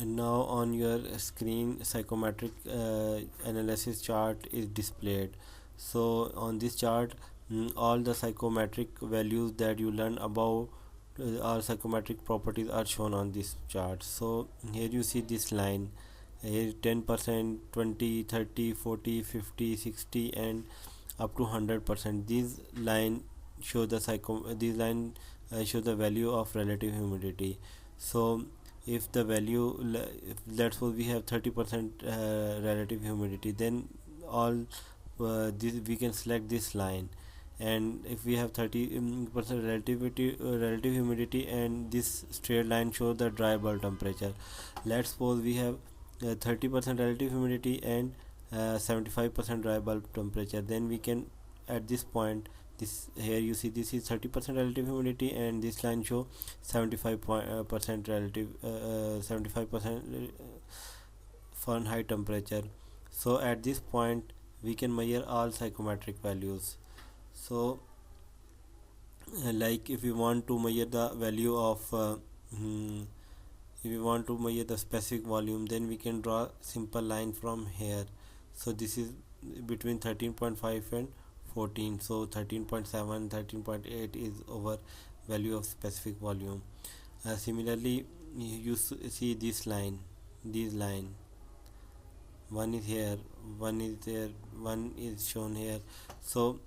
And now on your screen, psychometric analysis chart is displayed. So on this chart, all the psychometric values that you learn about all psychometric properties are shown on this chart. So here you see this line here: 10%, 20, 30, 40, 50, 60, and up to 100%. These line show the show the value of relative humidity. So if the value, if let's suppose we have 30% relative humidity, then all this we can select this line. And if we have 30% relative humidity, and this straight line shows the dry bulb temperature. Let's suppose we have 30% relative humidity and 75% dry bulb temperature, then we can, at this point, this here you see this is 30% relative humidity, and this line show 75% relative 75% Fahrenheit temperature. So at this point we can measure all psychometric values. So like if we want to measure the value of if we want to measure the specific volume, then we can draw simple line from here. So this is between 13.5 and 14. So 13.7, 13.8 is our value of specific volume. Similarly, you see this line, one is here, one is there, one is shown here. So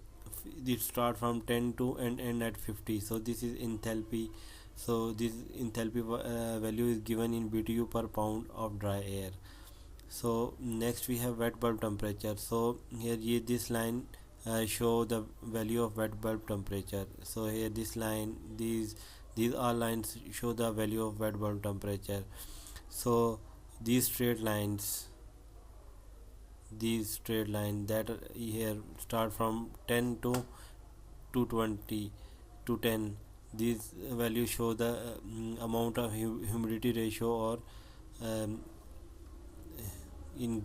it start from 10 to and end at 50. So this is enthalpy. So this enthalpy value is given in BTU per pound of dry air. So next we have wet bulb temperature. So here this line show the value of wet bulb temperature. So here this line, these all lines show the value of wet bulb temperature. So these straight lines that here start from 10 to 220 to 10. These values show the amount of humidity ratio, or in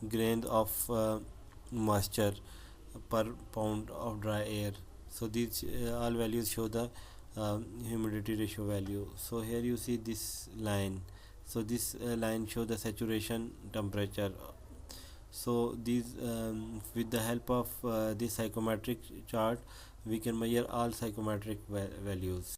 grains of moisture per pound of dry air. So these all values show the humidity ratio value. So here you see this line. So this line show the saturation temperature. So these with the help of this psychometric chart, we can measure all psychometric values.